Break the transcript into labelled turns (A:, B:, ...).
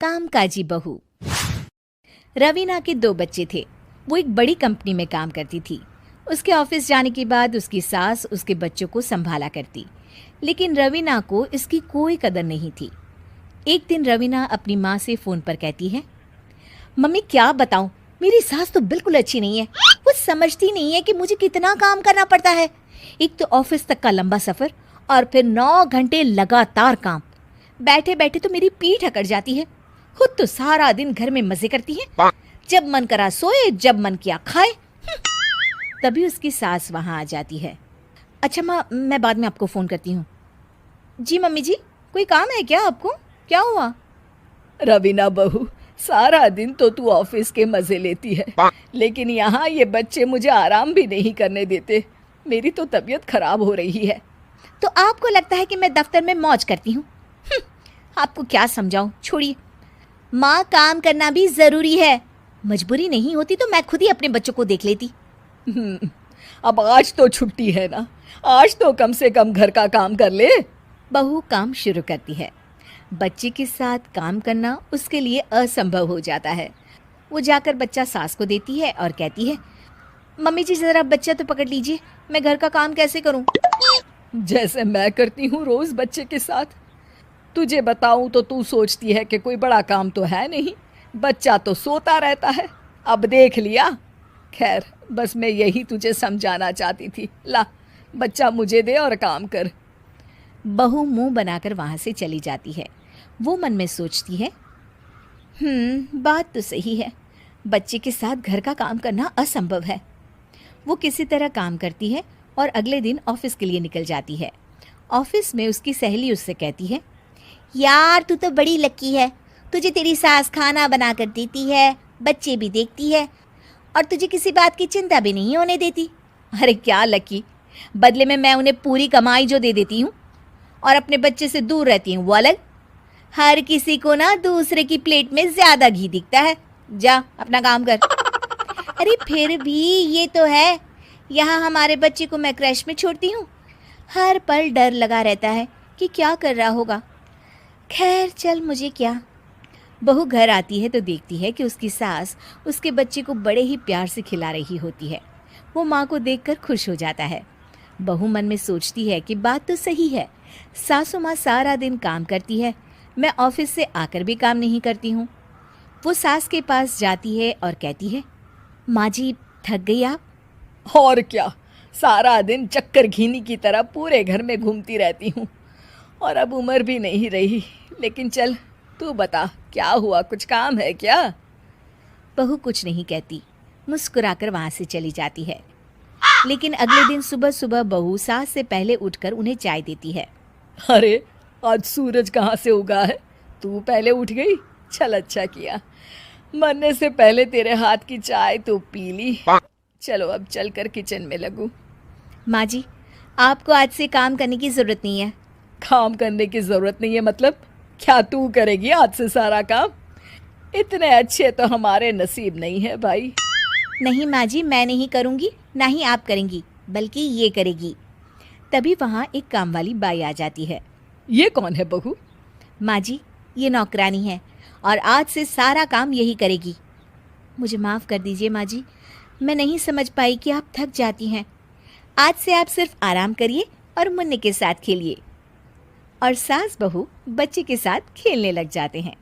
A: कामकाजी बहू। रवीना के 2 बच्चे थे। वो एक बड़ी कंपनी में काम करती थी। उसके ऑफिस जाने के बाद उसकी सास उसके बच्चों को संभाला करती, लेकिन रवीना को इसकी कोई कदर नहीं थी। एक दिन रवीना अपनी माँ से फ़ोन पर कहती है, मम्मी क्या बताऊं, मेरी सास तो बिल्कुल अच्छी नहीं है। वो समझती नहीं है कि मुझे कितना काम करना पड़ता है। एक तो ऑफिस तक का लंबा सफ़र और फिर 9 घंटे लगातार काम। बैठे बैठे तो मेरी पीठ अकड़ जाती है। खुद तो सारा दिन घर में मजे करती है, जब मन करा सोए, जब मन किया खाए। तभी उसकी सास वहां आ जाती है। अच्छा माँ, मैं बाद में आपको फ़ोन करती हूँ। जी मम्मी जी, कोई काम है क्या आपको? क्या हुआ?
B: रवीना बहू, सारा दिन तो तू ऑफिस के मजे लेती है, लेकिन यहाँ ये बच्चे मुझे आराम भी नहीं करने देते। मेरी तो तबीयत खराब हो रही है।
A: तो आपको लगता है कि मैं दफ्तर में मौज करती हूँ? आपको क्या समझाऊं, छोड़िए। माँ, काम करना भी ज़रूरी है। मजबूरी नहीं होती तो मैं खुद ही अपने बच्चों को देख लेती।
B: अब आज तो छुट्टी है ना, आज तो कम से कम घर का काम कर ले।
A: बहू काम शुरू करती है। बच्चे के साथ काम करना उसके लिए असंभव हो जाता है। वो जाकर बच्चा सास को देती है और कहती है, मम्मी जी ज़रा बच्चा तो पकड़ लीजिए, मैं घर का काम कैसे करूं?
B: जैसे मैं करती हूँ रोज बच्चे के साथ। तुझे बताऊं तो तू सोचती है कि कोई बड़ा काम तो है नहीं, बच्चा तो सोता रहता है। अब देख लिया। खैर, बस मैं यही तुझे समझाना चाहती थी। ला, बच्चा मुझे दे और काम कर।
A: बहू मुंह बनाकर वहां से चली जाती है। वो मन में सोचती है, बात तो सही है, बच्चे के साथ घर का काम करना असंभव है। वो किसी तरह काम करती है और अगले दिन ऑफिस के लिए निकल जाती है। ऑफिस में उसकी सहेली उससे कहती है, यार तू तो बड़ी लकी है, तुझे तेरी सास खाना बना कर देती है, बच्चे भी देखती है और तुझे किसी बात की चिंता भी नहीं होने देती। अरे क्या लकी, बदले में मैं उन्हें पूरी कमाई जो दे देती हूँ और अपने बच्चे से दूर रहती हूँ वो अलग। हर किसी को ना दूसरे की प्लेट में ज़्यादा घी दिखता है। जा अपना काम कर। अरे फिर भी ये तो है, यहाँ हमारे बच्चे को मैं क्रैश में छोड़ती हूँ, हर पल डर लगा रहता है कि क्या कर रहा होगा। खैर चल, मुझे क्या। बहू घर आती है तो देखती है कि उसकी सास उसके बच्चे को बड़े ही प्यार से खिला रही होती है। वो माँ को देखकर खुश हो जाता है। बहू मन में सोचती है कि बात तो सही है, सासू माँ सारा दिन काम करती है, मैं ऑफिस से आकर भी काम नहीं करती हूँ। वो सास के पास जाती है और कहती है, माँ जी थक गई आप?
B: और क्या, सारा दिन चक्कर घीनी की तरह पूरे घर में घूमती रहती हूँ और अब उम्र भी नहीं रही। लेकिन चल, तू बता क्या हुआ, कुछ काम है क्या?
A: बहू कुछ नहीं कहती, मुस्कुराकर वहाँ से चली जाती है। लेकिन अगले दिन सुबह सुबह बहू सास से पहले उठकर उन्हें चाय देती है।
B: अरे आज सूरज कहाँ से उगा है, तू पहले उठ गई। चल अच्छा किया, मरने से पहले तेरे हाथ की चाय तो पी ली। चलो अब चलकर किचन में लगूं।
A: माँ जी, आपको आज से काम करने की ज़रूरत नहीं है।
B: काम करने की ज़रूरत नहीं है मतलब? क्या तू करेगी आज से सारा काम? इतने अच्छे तो हमारे नसीब नहीं है भाई।
A: नहीं माँ जी, मैं नहीं करूँगी, ना ही आप करेंगी, बल्कि ये करेगी। तभी वहाँ एक काम वाली बाई आ जाती है।
B: ये कौन है बहू?
A: माँ जी, ये नौकरानी है और आज से सारा काम यही करेगी। मुझे माफ़ कर दीजिए माँ जी, मैं नहीं समझ पाई कि आप थक जाती हैं। आज से आप सिर्फ आराम करिए और मुन्ने के साथ खेलिए। और सास बहू बच्चे के साथ खेलने लग जाते हैं।